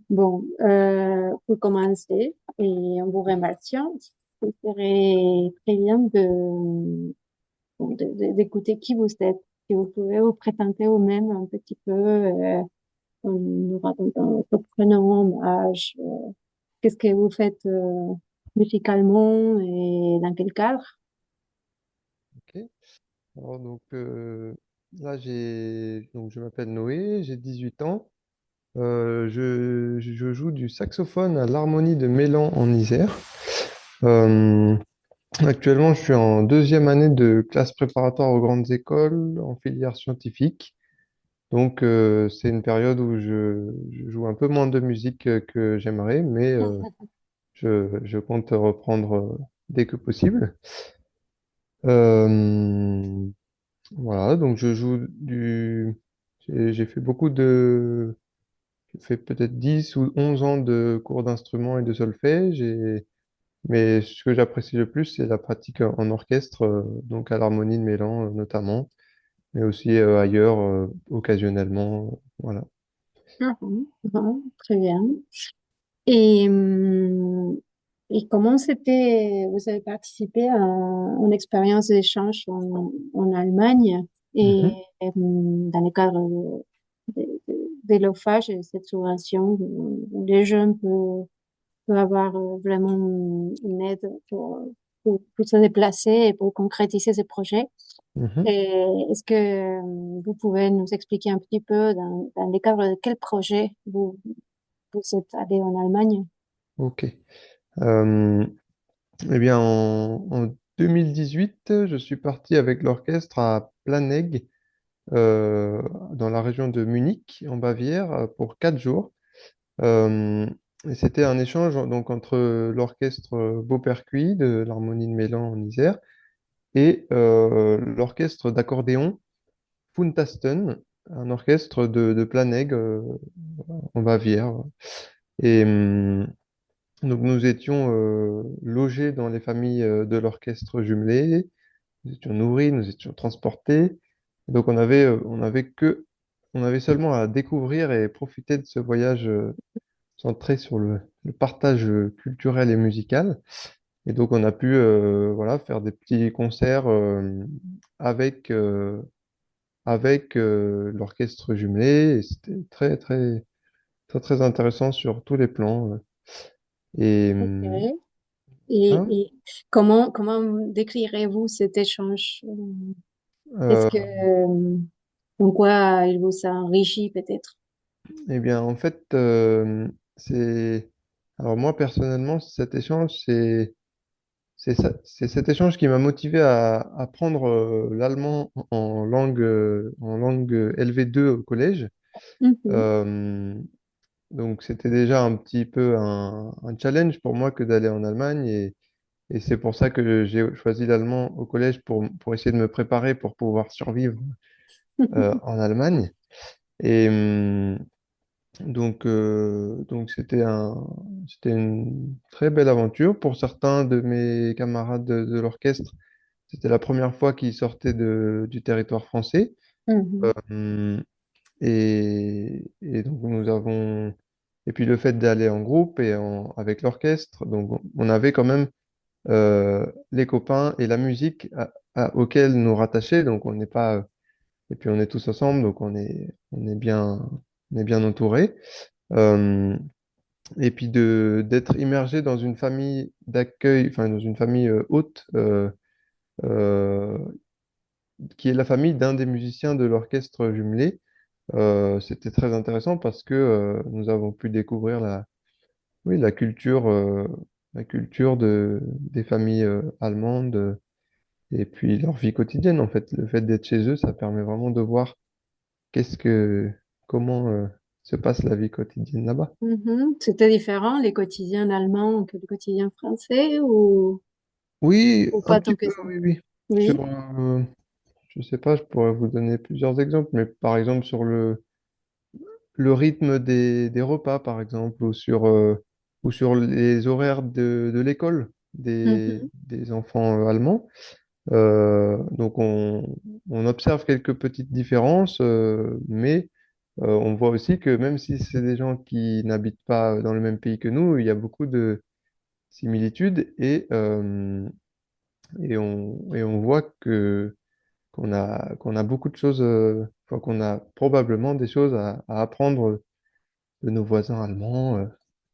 Bon, pour commencer, et en vous remerciant, ce serait très bien d'écouter qui vous êtes. Si vous pouvez vous présenter vous-même un petit peu, en nous racontant votre prénom, âge, qu'est-ce que vous faites musicalement et dans quel cadre? Ok. Alors, là, je m'appelle Noé, j'ai 18 ans. Je joue du saxophone à l'Harmonie de Mélan en Isère. Euh, Actuellement, je suis en deuxième année de classe préparatoire aux grandes écoles en filière scientifique. C'est une période où je joue un peu moins de musique que j'aimerais, mais je compte reprendre dès que possible. Euh, voilà, donc je joue du... J'ai fait j'ai fait peut-être 10 ou 11 ans de cours d'instrument et de solfège, mais ce que j'apprécie le plus, c'est la pratique en orchestre, donc à l'harmonie de Mélan notamment, mais aussi ailleurs, occasionnellement. Voilà. Mhm, mhm, très bien. Et, hum, et comment c'était, vous avez participé à une expérience d'échange en Allemagne et Mhm. dans le cadre de l'OFAGE, et cette subvention, où les jeunes peuvent avoir vraiment une aide pour se déplacer et pour concrétiser ces projets. Mhm. Et est-ce que vous pouvez nous expliquer un petit peu dans le cadre de quel projet vous êtes allé en Allemagne? Ok. Euh, eh bien, en 2018, je suis parti avec l'orchestre à Planegg, euh, dans la région de Munich, en Bavière, pour 4 jours. Euh, et c'était un échange donc entre l'orchestre Beaupercuis de l'Harmonie de Mélan en Isère et l'orchestre d'accordéon Funtasten, un orchestre de Planegg en Bavière. Et donc nous étions logés dans les familles de l'orchestre jumelé, nous étions nourris, nous étions transportés. Donc on avait seulement à découvrir et profiter de ce voyage centré sur le partage culturel et musical. Et donc, on a pu voilà, faire des petits concerts avec l'orchestre jumelé. Et c'était très intéressant sur tous les plans. Et, Ok. hein, Et comment décrirez-vous cet échange? Est-ce euh, que, en quoi il vous a enrichi peut-être? eh bien, en fait, c'est... Alors moi, personnellement, c'est cet échange qui m'a motivé à apprendre l'allemand en langue LV2 au collège. Mhm. Euh, donc c'était déjà un petit peu un challenge pour moi que d'aller en Allemagne et c'est pour ça que j'ai choisi l'allemand au collège pour essayer de me préparer pour pouvoir survivre en Allemagne. Et donc c'était une très belle aventure. Pour certains de mes camarades de l'orchestre, c'était la première fois qu'ils sortaient du territoire français. Mhm. Euh, et donc nous avons et puis le fait d'aller en groupe avec l'orchestre, donc on avait quand même les copains et la musique auxquels nous rattacher, donc on n'est pas et puis on est tous ensemble, donc on est bien entourés. Euh, et puis de d'être immergé dans une famille d'accueil, enfin dans une famille haute, euh, qui est la famille d'un des musiciens de l'orchestre jumelé. C'était très intéressant parce que nous avons pu découvrir oui, la culture des familles allemandes et puis leur vie quotidienne. En fait, le fait d'être chez eux, ça permet vraiment de voir qu'est-ce que, comment se passe la vie quotidienne là-bas. Mhm. C'était différent, les quotidiens allemands que les quotidiens français Oui, ou un pas petit tant que peu, ça? oui, oui. Oui. Je sais pas, je pourrais vous donner plusieurs exemples, mais par exemple sur le rythme des repas, par exemple, ou sur les horaires de l'école Mhm. des enfants allemands. Donc on observe quelques petites différences, mais on voit aussi que même si c'est des gens qui n'habitent pas dans le même pays que nous, il y a beaucoup de similitudes et on voit que qu'on a beaucoup de choses, enfin, qu'on a probablement des choses à apprendre de nos voisins allemands.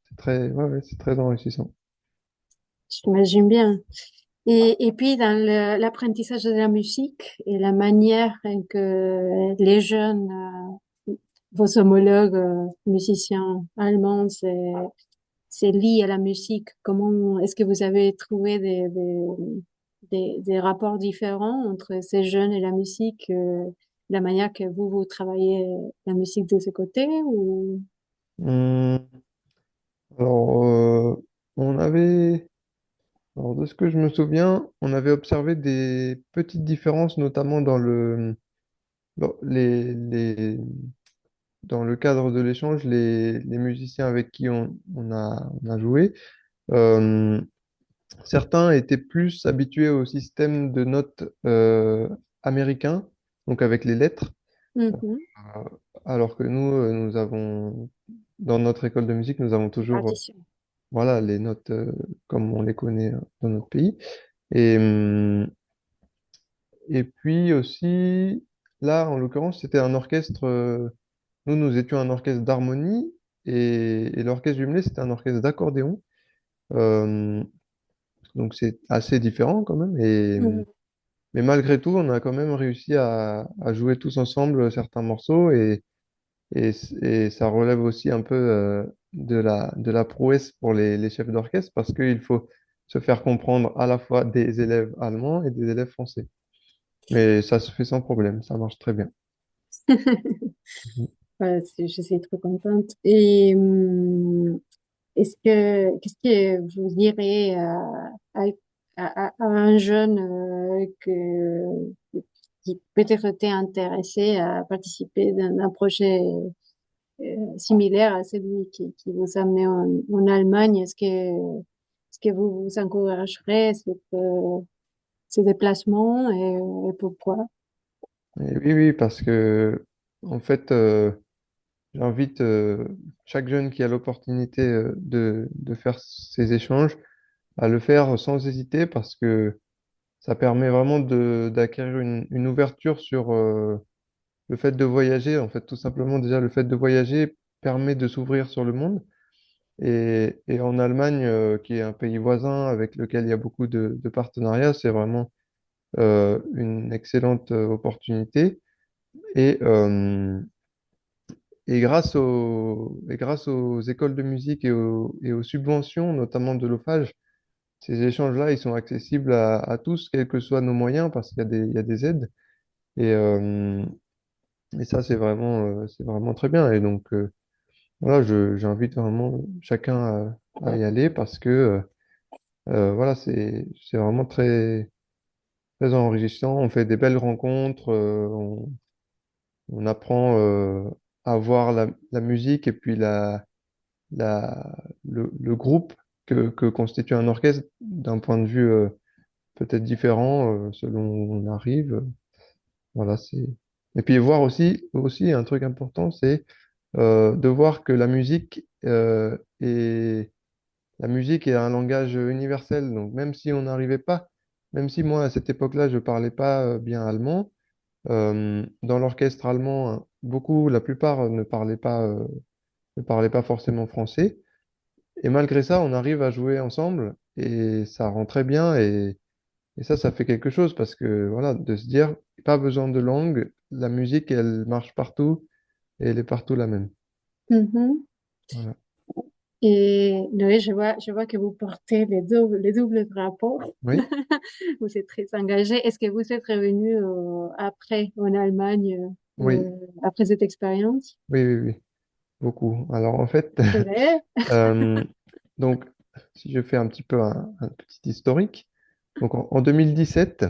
C'est très, ouais, ouais, c'est très enrichissant. J'imagine bien. Et puis, dans l'apprentissage de la musique et la manière que les jeunes, vos homologues musiciens allemands, c'est lié à la musique, comment est-ce que vous avez trouvé des rapports différents entre ces jeunes et la musique, la manière que vous travaillez la musique de ce côté ou... Hum, alors, on avait, alors, de ce que je me souviens, on avait observé des petites différences, notamment dans dans le cadre de l'échange, les musiciens avec qui on a joué. euh, Certains étaient plus habitués au système de notes américain, donc avec les lettres, Mhm. euh, alors que nous, nous avons, dans notre école de musique, nous avons toujours, Partition. voilà, les notes comme on les connaît dans notre pays. Et, hum, et puis aussi, là, en l'occurrence, c'était un orchestre, nous, nous étions un orchestre d'harmonie, et l'orchestre jumelé, c'était un orchestre d'accordéon. Euh, donc c'est assez différent quand même. Mhm. Mais malgré tout, on a quand même réussi à jouer tous ensemble certains morceaux et ça relève aussi un peu de la prouesse pour les chefs d'orchestre parce qu'il faut se faire comprendre à la fois des élèves allemands et des élèves français. Mais ça se fait sans problème, ça marche très bien. Mhm. Ouais, je suis trop contente. Et qu'est-ce que vous direz à un jeune qui peut-être était intéressé à participer d'un projet similaire à celui qui vous a amené en Allemagne? Est-ce que vous vous encouragerez ce déplacement et pourquoi? Et oui, oui, parce que en fait, j'invite chaque jeune qui a l'opportunité de faire ces échanges à le faire sans hésiter parce que ça permet vraiment d'acquérir une ouverture sur le fait de voyager. En fait, tout simplement, déjà, le fait de voyager permet de s'ouvrir sur le monde. Et en Allemagne, qui est un pays voisin avec lequel il y a beaucoup de partenariats, c'est vraiment une excellente opportunité. Et, euh, et grâce aux écoles de musique et aux subventions, notamment de l'OFAGE, ces échanges-là, ils sont accessibles à tous, quels que soient nos moyens, parce il y a des aides. Et, euh, et ça, c'est vraiment très bien. Et donc, voilà, j'invite vraiment chacun à y aller parce que, voilà, c'est vraiment très, très enrichissant. On fait des belles rencontres, on apprend à voir la musique et puis le groupe que constitue un orchestre d'un point de vue peut-être différent selon où on arrive. Voilà, c'est... Et puis voir aussi un truc important, c'est de voir que la musique est un langage universel. Donc même si on n'arrivait pas, même si moi à cette époque-là je parlais pas bien allemand, dans l'orchestre allemand, hein, la plupart ne parlaient pas forcément français. Et malgré ça, on arrive à jouer ensemble et ça rend très bien et ça fait quelque chose parce que voilà, de se dire, pas besoin de langue, la musique, elle marche partout et elle est partout la même. Mhm. Voilà. Et oui, je vois que vous portez les doubles drapeaux. Oui, Vous êtes très engagé. Est-ce que vous êtes revenu après en Allemagne oui, après cette expérience? oui, beaucoup. Alors en fait, C'est vrai? euh, donc si je fais un petit peu un petit historique, donc en 2017,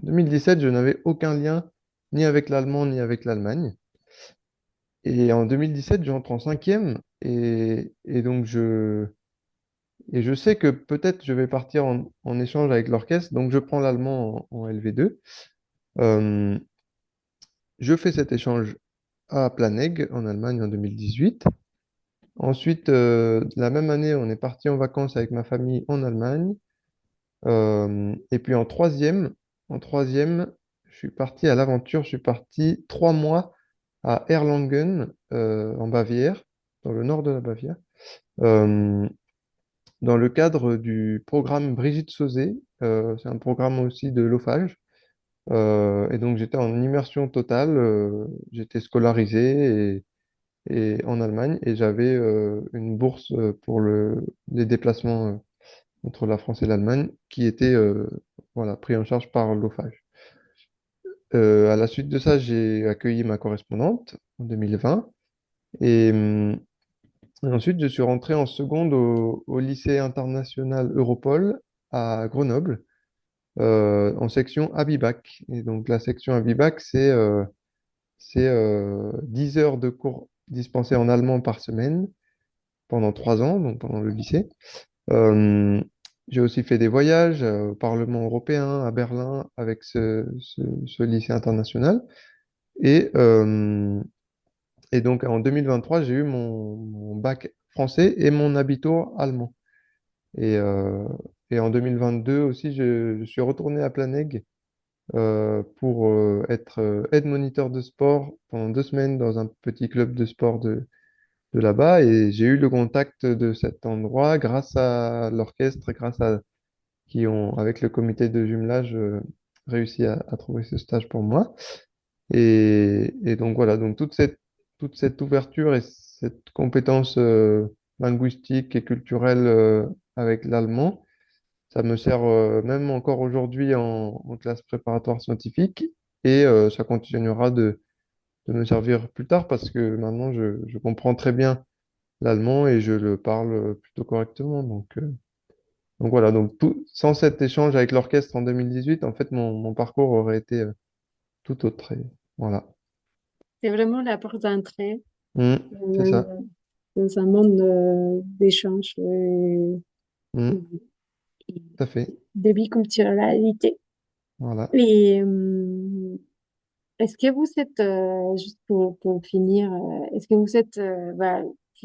je n'avais aucun lien ni avec l'allemand ni avec l'Allemagne. Et en 2017, j'entre en cinquième et je sais que peut-être je vais partir en échange avec l'orchestre, donc je prends l'allemand en LV2. Euh, je fais cet échange à Planegg, en Allemagne, en 2018. Ensuite, la même année, on est parti en vacances avec ma famille en Allemagne. Et puis en troisième, je suis parti à l'aventure. Je suis parti 3 mois à Erlangen, en Bavière, dans le nord de la Bavière, euh, dans le cadre du programme Brigitte Sauzet. C'est un programme aussi de l'OFAGE. Et donc j'étais en immersion totale. J'étais scolarisé et en Allemagne et j'avais une bourse pour les déplacements entre la France et l'Allemagne qui était voilà, pris en charge par l'OFAGE. À la suite de ça, j'ai accueilli ma correspondante en 2020 et ensuite je suis rentré en seconde au lycée international Europol à Grenoble en section Abibac. Et donc la section Abibac, c'est 10 heures de cours dispensés en allemand par semaine pendant 3 ans, donc pendant le lycée. Euh, j'ai aussi fait des voyages au Parlement européen, à Berlin, avec ce lycée international. Et, euh, et donc en 2023, j'ai eu mon bac français et mon habitour allemand. Et, euh, et en 2022 aussi, je suis retourné à Planegg pour être aide-moniteur de sport pendant 2 semaines dans un petit club de sport de là-bas. Et j'ai eu le contact de cet endroit grâce à l'orchestre, grâce à qui ont, avec le comité de jumelage, réussi à trouver ce stage pour moi. Et donc voilà, donc toute cette ouverture et cette compétence linguistique et culturelle avec l'allemand, ça me sert même encore aujourd'hui en classe préparatoire scientifique et ça continuera de me servir plus tard parce que maintenant je comprends très bien l'allemand et je le parle plutôt correctement. Donc voilà, donc sans cet échange avec l'orchestre en 2018, en fait, mon parcours aurait été tout autre. Et voilà. C'est vraiment la porte d'entrée C'est euh, ça. dans un monde d'échange Mm, et tout à fait. de biculturalité. Voilà. Et est-ce que vous êtes, juste pour finir, est-ce que vous êtes,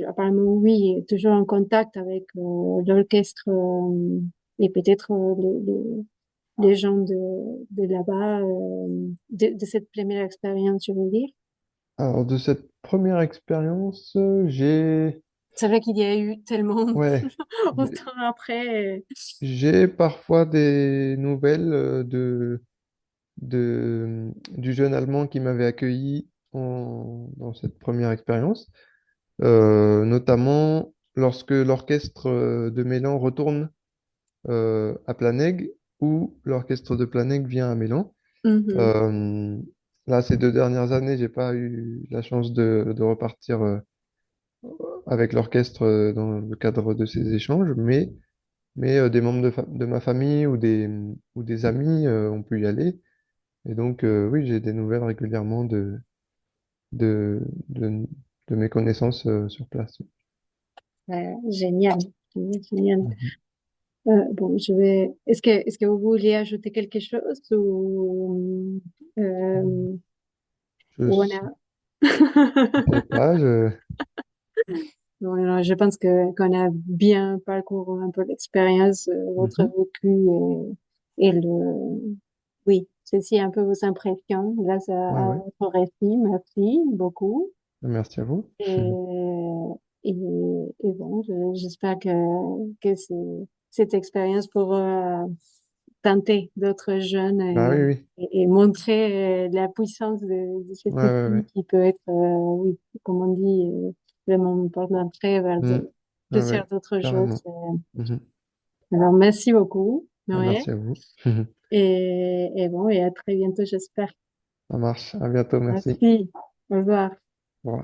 apparemment oui, toujours en contact avec l'orchestre et peut-être les gens de là-bas, de cette première expérience, je veux dire? Alors, de cette première expérience, C'est vrai qu'il y a eu tellement ouais, j'ai autant après. j'ai parfois des nouvelles du jeune Allemand qui m'avait accueilli dans cette première expérience, notamment lorsque l'orchestre de Mélan retourne à Planegg ou l'orchestre de Planegg vient à Mélan. Mhm, Euh, Là, ces 2 dernières années, j'ai pas eu la chance de repartir avec l'orchestre dans le cadre de ces échanges, mais des membres de ma famille ou des amis ont pu y aller. Et donc, oui, j'ai des nouvelles régulièrement de, de, de mes connaissances sur place. génial, génial, génial. Mhm. Bon, est-ce que vous vouliez ajouter quelque chose euh, Je ou on sais a... pas, Non, non, je pense qu'on a bien parcouru un peu l'expérience, votre Mhm. vécu et oui, ceci un peu vos impressions grâce Ouais, à ouais. votre récit. Merci beaucoup. Merci à vous. Et, et bon, j'espère que cette expérience pourra tenter d'autres jeunes Bah oui, oui. et montrer la puissance de cet Ouais, ouais, outil ouais. qui peut être, oui, comme on dit, vraiment une porte d'entrée vers Mm. Ouais, plusieurs ouais, d'autres choses. carrément. Mhm. Alors, merci beaucoup, Bah, Muriel. merci à vous. Et bon, et à très bientôt, j'espère. Ça marche. À bientôt. Merci. Merci. Au revoir.